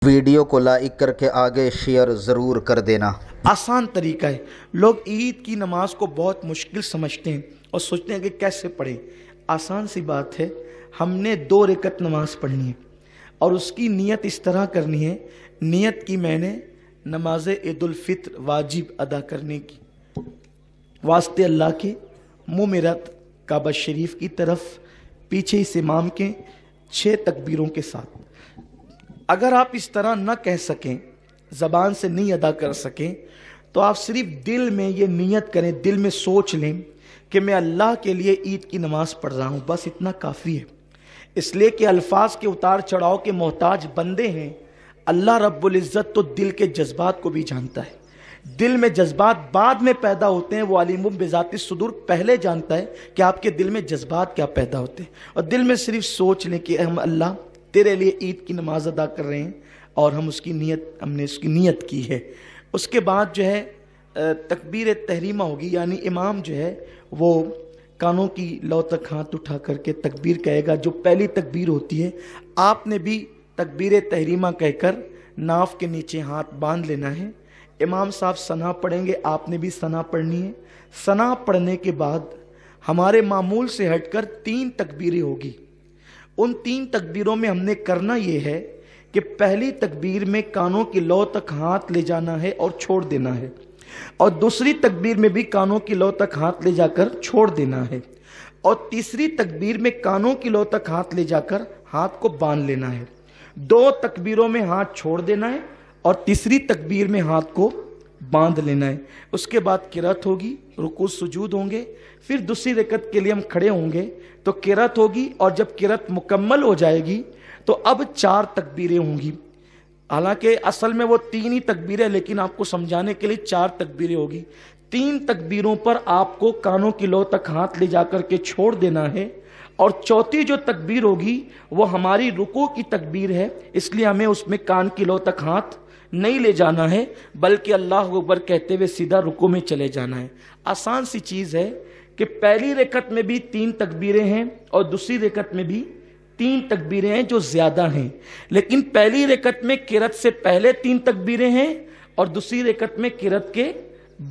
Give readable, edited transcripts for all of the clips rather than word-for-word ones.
Video کو like کر کے آگے شیئر ضرور کر دینا۔ آسان طریقہ ہے۔ لوگ عید کی نماز کو بہت مشکل سمجھتے ہیں اور سوچتے ہیں کہ کیسے پڑھیں۔ آسان سی بات ہے، ہم نے 2 رکعت نماز پڑھنی ہے اور اس کی نیت اس طرح کرنی ہے۔ نیت کی میں نے نماز عید الفطر واجب ادا کرنے کی، واسطے اللہ کے، منہ میرا کعبہ شریف کی طرف، پیچھے اس امام کے 6 تکبیروں کے ساتھ۔ اگر آپ اس طرح نہ کہہ سکیں، زبان سے نہیں ادا کر سکیں، تو آپ صرف دل میں یہ نیت کریں، دل میں سوچ لیں کہ میں اللہ کے لیے عید کی نماز پڑھ رہا ہوں، بس اتنا کافی ہے۔ اس لیے کہ الفاظ کے اتار چڑھاؤ کے محتاج بندے ہیں، اللہ رب العزت تو دل کے جذبات کو بھی جانتا ہے۔ دل میں جذبات بعد میں پیدا ہوتے ہیں، وہ علیم بذات الصدور پہلے جانتا ہے کہ آپ کے دل میں جذبات کیا پیدا ہوتے ہیں۔ اور دل میں صرف سوچ لیں کہ ہم اللہ تیرے لیے عید کی نماز ادا کر رہے ہیں اور ہم نے اس کی نیت کی ہے۔ اس کے بعد جو ہے تکبیر تحریمہ ہوگی، یعنی امام جو ہے وہ کانوں کی لو تک ہاتھ اٹھا کر کے تکبیر کہے گا، جو پہلی تکبیر ہوتی ہے۔ آپ نے بھی تکبیر تحریمہ کہہ کر ناف کے نیچے ہاتھ باندھ لینا ہے۔ امام صاحب ثنا پڑھیں گے، آپ نے بھی ثنا پڑھنی ہے۔ ثنا پڑھنے کے بعد ہمارے معمول سے ہٹ کر 3 تکبیریں ہوگی۔ ان 3 تکبیروں میں ہم نے کرنا یہ ہے کہ پہلی تکبیر میں کانوں کی لو تک ہاتھ لے جانا ہے اور چھوڑ دینا ہے، اور دوسری تکبیر میں بھی کانوں کی لو تک ہاتھ لے جا کر چھوڑ دینا ہے، اور تیسری تکبیر میں کانوں کی لو تک ہاتھ لے جا کر ہاتھ کو باندھ لینا ہے۔ 2 تکبیروں میں ہاتھ چھوڑ دینا ہے اور تیسری تکبیر میں ہاتھ کو باندھ لینا ہے۔ اس کے بعد قرات ہوگی، رکوع سجود ہوں گے، پھر دوسری رکعت کے لیے ہم کھڑے ہوں گے تو قرات ہوگی، اور جب قرات مکمل ہو جائے گی تو اب 4 تکبیریں ہوں گی۔ حالانکہ اصل میں وہ 3 ہی تکبیریں، لیکن آپ کو سمجھانے کے لیے 4 تکبیریں ہوگی۔ 3 تکبیروں پر آپ کو کانوں کی لو تک ہاتھ لے جا کر کے چھوڑ دینا ہے، اور چوتھی جو تکبیر ہوگی وہ ہماری رکوع کی تکبیر ہے، اس لیے ہمیں اس میں کان کی لو تک ہاتھ نہیں لے جانا ہے، بلکہ اللہ اکبر کہتے ہوئے سیدھا رکوع میں چلے جانا ہے۔ آسان سی چیز ہے کہ پہلی رکعت میں بھی 3 تکبیریں ہیں اور دوسری رکعت میں بھی 3 تکبیریں ہیں جو زیادہ ہیں، لیکن پہلی رکعت میں قرات سے پہلے 3 تکبیریں ہیں اور دوسری رکعت میں قرات کے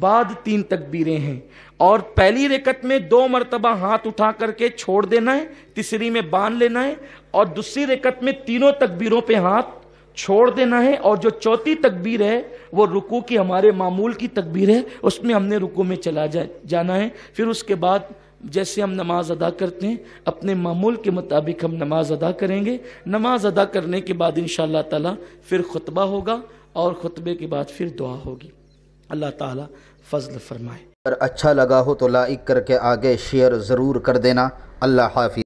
بعد 3 تکبیریں ہیں، اور پہلی رکعت میں 2 مرتبہ ہاتھ اٹھا کر کے چھوڑ دینا ہے، تیسری میں باندھ لینا ہے، اور دوسری رکعت میں تینوں تکبیروں پہ ہاتھ چھوڑ دینا ہے، اور جو چوتھی تکبیر ہے وہ رکوع کی ہمارے معمول کی تکبیر ہے، اس میں ہم نے رکوع میں چلا جانا ہے۔ پھر اس کے بعد جیسے ہم نماز ادا کرتے ہیں اپنے معمول کے مطابق ہم نماز ادا کریں گے۔ نماز ادا کرنے کے بعد انشاءاللہ تعالی پھر خطبہ ہوگا، اور خطبے کے بعد پھر دعا ہوگی۔ اللہ تعالی فضل فرمائے۔ اگر اچھا لگا ہو تو لائک کر کے آگے شیئر ضرور کر دینا۔ اللہ حافظ۔